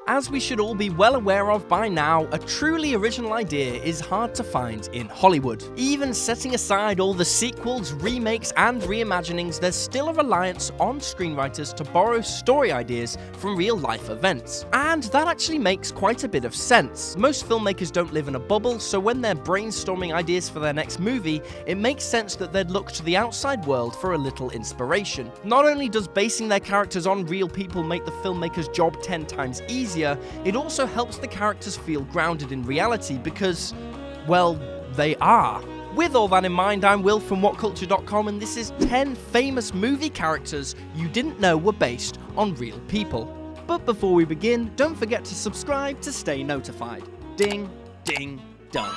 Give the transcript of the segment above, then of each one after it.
As we should all be well aware of by now, a truly original idea is hard to find in Hollywood. Even setting aside all the sequels, remakes, and reimaginings, there's still a reliance on screenwriters to borrow story ideas from real-life events. And that actually makes quite a bit of sense. Most filmmakers don't live in a bubble, so when they're brainstorming ideas for their next movie, it makes sense that they'd look to the outside world for a little inspiration. Not only does basing their characters on real people make the filmmaker's job 10 times easier, it also helps the characters feel grounded in reality because, well, they are. With all that in mind, I'm Will from WhatCulture.com, and this is 10 famous movie characters you didn't know were based on real people. But before we begin, don't forget to subscribe to stay notified. Ding, ding, done.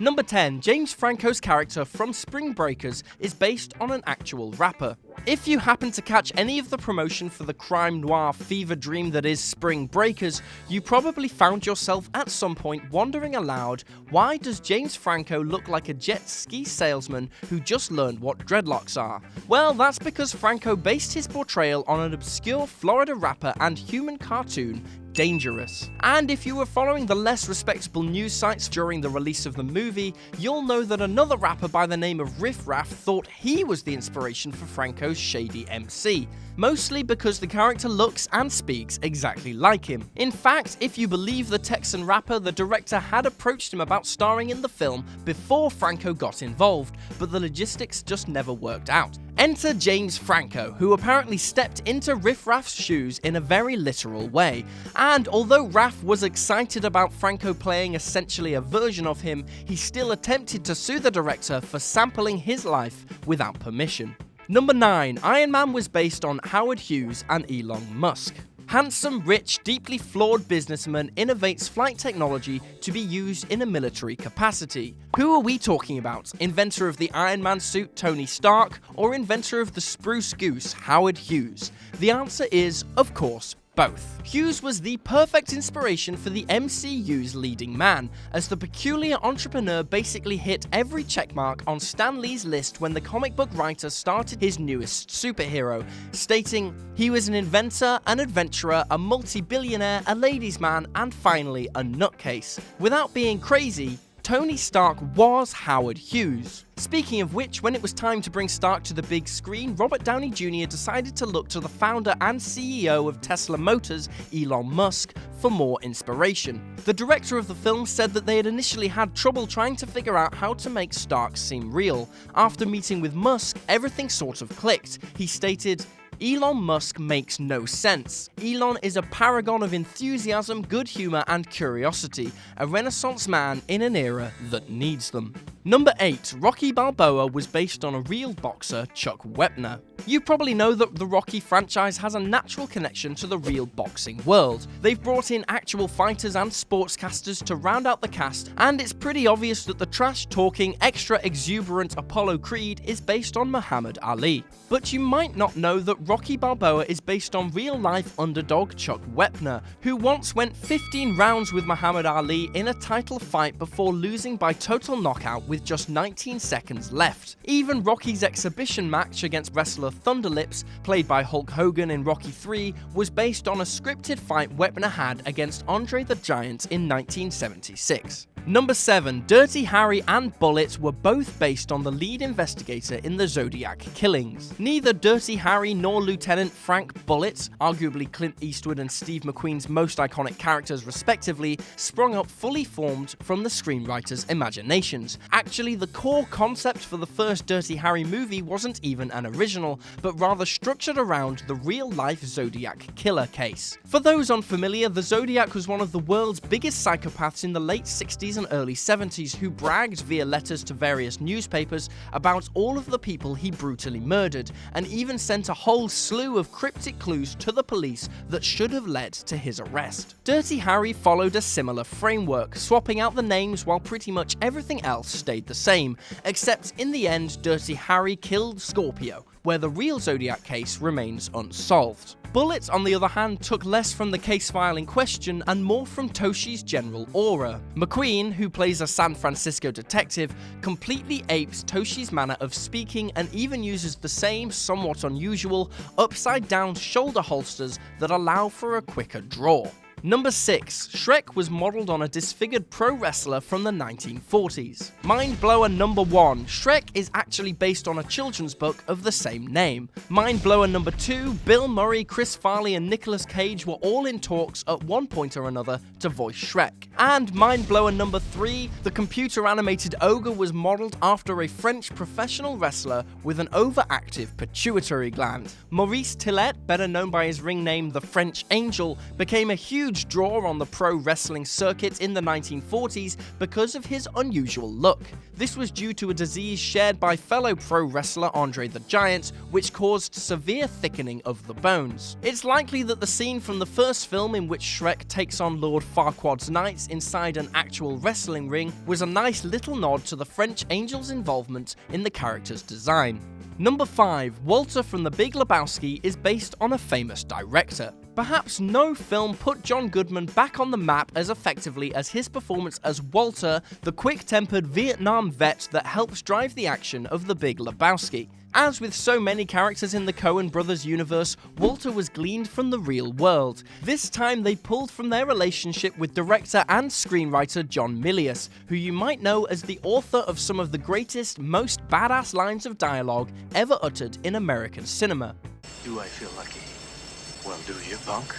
Number 10, James Franco's character from Spring Breakers is based on an actual rapper. If you happen to catch any of the promotion for the crime noir fever dream that is Spring Breakers, you probably found yourself at some point wondering aloud, why does James Franco look like a jet ski salesman who just learned what dreadlocks are? Well, that's because Franco based his portrayal on an obscure Florida rapper and human cartoon, Dangerous. And if you were following the less respectable news sites during the release of the movie, you'll know that another rapper by the name of Riff Raff thought he was the inspiration for Franco's shady MC, mostly because the character looks and speaks exactly like him. In fact, if you believe the Texan rapper, the director had approached him about starring in the film before Franco got involved, but the logistics just never worked out. Enter James Franco, who apparently stepped into Riff Raff's shoes in a very literal way. And although Raff was excited about Franco playing essentially a version of him, he still attempted to sue the director for sampling his life without permission. Number 9, Iron Man was based on Howard Hughes and Elon Musk. Handsome, rich, deeply flawed businessman innovates flight technology to be used in a military capacity. Who are we talking about? Inventor of the Iron Man suit, Tony Stark, or inventor of the spruce goose, Howard Hughes? The answer is, of course, both. Hughes was the perfect inspiration for the MCU's leading man, as the peculiar entrepreneur basically hit every checkmark on Stan Lee's list when the comic book writer started his newest superhero, stating he was an inventor, an adventurer, a multi-billionaire, a ladies' man, and finally a nutcase. Without being crazy, Tony Stark was Howard Hughes. Speaking of which, when it was time to bring Stark to the big screen, Robert Downey Jr. decided to look to the founder and CEO of Tesla Motors, Elon Musk, for more inspiration. The director of the film said that they had initially had trouble trying to figure out how to make Stark seem real. After meeting with Musk, everything sort of clicked. He stated, "Elon Musk makes no sense. Elon is a paragon of enthusiasm, good humor, and curiosity, a renaissance man in an era that needs them." Number 8, Rocky Balboa was based on a real boxer, Chuck Wepner. You probably know that the Rocky franchise has a natural connection to the real boxing world. They've brought in actual fighters and sportscasters to round out the cast, and it's pretty obvious that the trash-talking, extra-exuberant Apollo Creed is based on Muhammad Ali. But you might not know that Rocky Balboa is based on real-life underdog Chuck Wepner, who once went 15 rounds with Muhammad Ali in a title fight before losing by total knockout with just 19 seconds left. Even Rocky's exhibition match against wrestler Thunderlips, played by Hulk Hogan in Rocky III, was based on a scripted fight Wepner had against Andre the Giant in 1976. Number 7, Dirty Harry and Bullitt were both based on the lead investigator in the Zodiac killings. Neither Dirty Harry nor Lieutenant Frank Bullitt, arguably Clint Eastwood and Steve McQueen's most iconic characters respectively, sprung up fully formed from the screenwriters' imaginations. Actually, the core concept for the first Dirty Harry movie wasn't even an original, but rather structured around the real-life Zodiac killer case. For those unfamiliar, the Zodiac was one of the world's biggest psychopaths in the late 60s and early 70s who bragged via letters to various newspapers about all of the people he brutally murdered, and even sent a whole slew of cryptic clues to the police that should have led to his arrest. Dirty Harry followed a similar framework, swapping out the names while pretty much everything else stayed the same, except in the end Dirty Harry killed Scorpio, where the real Zodiac case remains unsolved. BULLITT, on the other hand, took less from the case file in question and more from Toshi's general aura. McQueen, who plays a San Francisco detective, completely apes Toshi's manner of speaking and even uses the same, somewhat unusual, upside-down shoulder holsters that allow for a quicker draw. Number 6. Shrek was modelled on a disfigured pro wrestler from the 1940s. Mind-blower number 1. Shrek is actually based on a children's book of the same name. Mind-blower number 2. Bill Murray, Chris Farley and Nicolas Cage were all in talks at one point or another to voice Shrek. And mind-blower number 3. The computer-animated ogre was modelled after a French professional wrestler with an overactive pituitary gland. Maurice Tillet, better known by his ring name the French Angel, became a huge draw on the pro wrestling circuit in the 1940s because of his unusual look. This was due to a disease shared by fellow pro wrestler Andre the Giant, which caused severe thickening of the bones. It's likely that the scene from the first film in which Shrek takes on Lord Farquaad's knights inside an actual wrestling ring was a nice little nod to the French Angel's involvement in the character's design. Number 5. Walter from The Big Lebowski is based on a famous director. Perhaps no film put John Goodman back on the map as effectively as his performance as Walter, the quick-tempered Vietnam vet that helps drive the action of The Big Lebowski. As with so many characters in the Coen brothers universe, Walter was gleaned from the real world. This time they pulled from their relationship with director and screenwriter John Milius, who you might know as the author of some of the greatest, most badass lines of dialogue ever uttered in American cinema. Do I feel lucky? Well, do you, punk?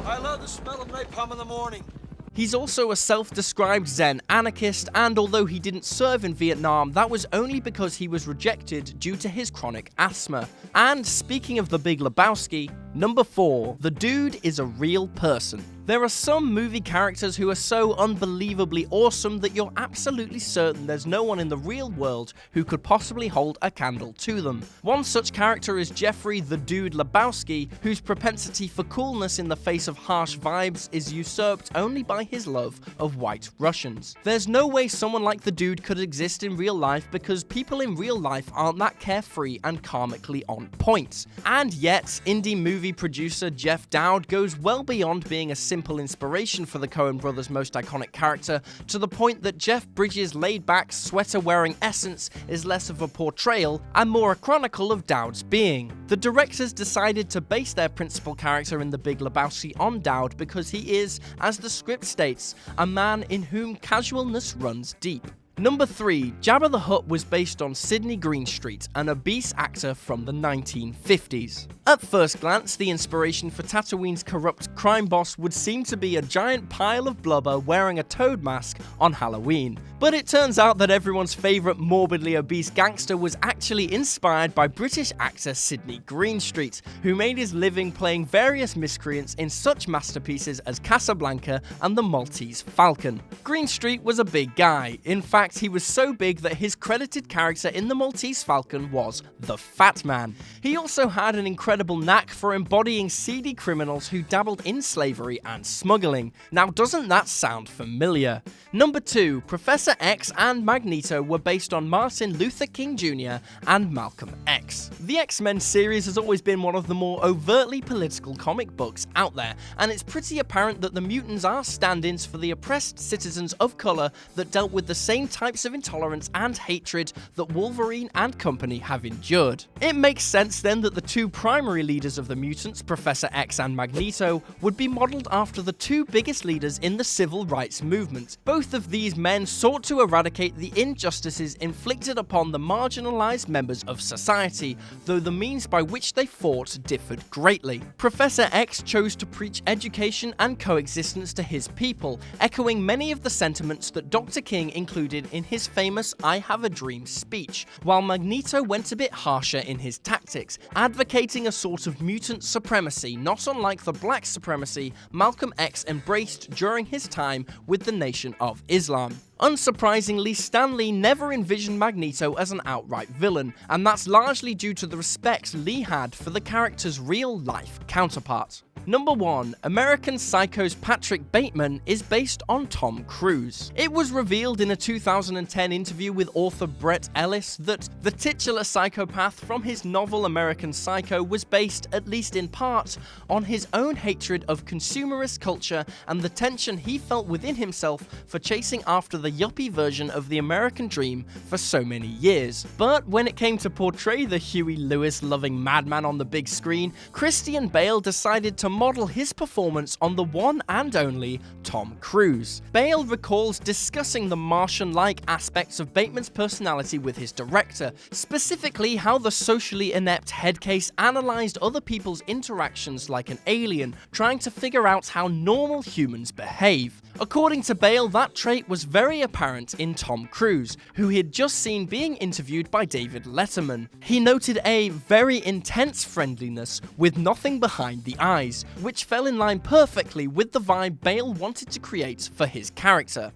I love the smell of napalm in the morning. He's also a self-described Zen anarchist, and although he didn't serve in Vietnam, that was only because he was rejected due to his chronic asthma. And speaking of The Big Lebowski, number 4. The dude is a real person. There are some movie characters who are so unbelievably awesome that you're absolutely certain there's no one in the real world who could possibly hold a candle to them. One such character is Jeffrey the Dude Lebowski, whose propensity for coolness in the face of harsh vibes is usurped only by his love of white Russians. There's no way someone like the dude could exist in real life because people in real life aren't that carefree and karmically on point. And yet, indie movie producer Jeff Dowd goes well beyond being a simple inspiration for the Coen brothers' most iconic character, to the point that Jeff Bridges' laid-back, sweater-wearing essence is less of a portrayal and more a chronicle of Dowd's being. The directors decided to base their principal character in The Big Lebowski on Dowd because he is, as the script states, a man in whom casualness runs deep. Number 3. Jabba the Hutt was based on Sidney Greenstreet, an obese actor from the 1950s. At first glance, the inspiration for Tatooine's corrupt crime boss would seem to be a giant pile of blubber wearing a toad mask on Halloween. But it turns out that everyone's favourite morbidly obese gangster was actually inspired by British actor Sidney Greenstreet, who made his living playing various miscreants in such masterpieces as Casablanca and The Maltese Falcon. Greenstreet was a big guy. In fact, he was so big that his credited character in The Maltese Falcon was the Fat Man. He also had an incredible knack for embodying seedy criminals who dabbled in slavery and smuggling. Now, doesn't that sound familiar? Number 2. Professor X and Magneto were based on Martin Luther King Jr. and Malcolm X. The X-Men series has always been one of the more overtly political comic books out there, and it's pretty apparent that the mutants are stand-ins for the oppressed citizens of color that dealt with the same types of intolerance and hatred that Wolverine and company have endured. It makes sense then that the two primary leaders of the mutants, Professor X and Magneto, would be modeled after the two biggest leaders in the civil rights movement. Both of these men sought to eradicate the injustices inflicted upon the marginalized members of society, though the means by which they fought differed greatly. Professor X chose to preach education and coexistence to his people, echoing many of the sentiments that Dr. King included in his famous I Have a Dream speech, while Magneto went a bit harsher in his tactics, advocating a sort of mutant supremacy not unlike the black supremacy Malcolm X embraced during his time with the Nation of Islam. Unsurprisingly, Stan Lee never envisioned Magneto as an outright villain, and that's largely due to the respect Lee had for the character's real-life counterpart. Number 1. American Psycho's Patrick Bateman is based on Tom Cruise. It was revealed in a 2010 interview with author Brett Ellis that the titular psychopath from his novel American Psycho was based, at least in part, on his own hatred of consumerist culture and the tension he felt within himself for chasing after the yuppie version of the American dream for so many years. But when it came to portray the Huey Lewis-loving madman on the big screen, Christian Bale decided to model his performance on the one and only Tom Cruise. Bale recalls discussing the Martian-like aspects of Bateman's personality with his director, specifically how the socially inept headcase analyzed other people's interactions like an alien, trying to figure out how normal humans behave. According to Bale, that trait was very apparent in Tom Cruise, who he had just seen being interviewed by David Letterman. He noted a very intense friendliness with nothing behind the eyes, which fell in line perfectly with the vibe Bale wanted to create for his character.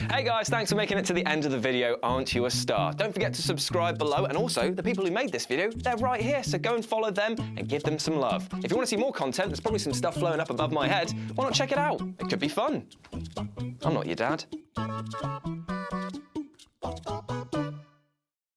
Hey guys, thanks for making it to the end of the video. Aren't you a star? Don't forget to subscribe below, and also the people who made this video, they're right here, so go and follow them and give them some love. If you want to see more content, there's probably some stuff flowing up above my head. Why not check it out? It could be fun. I'm not your dad.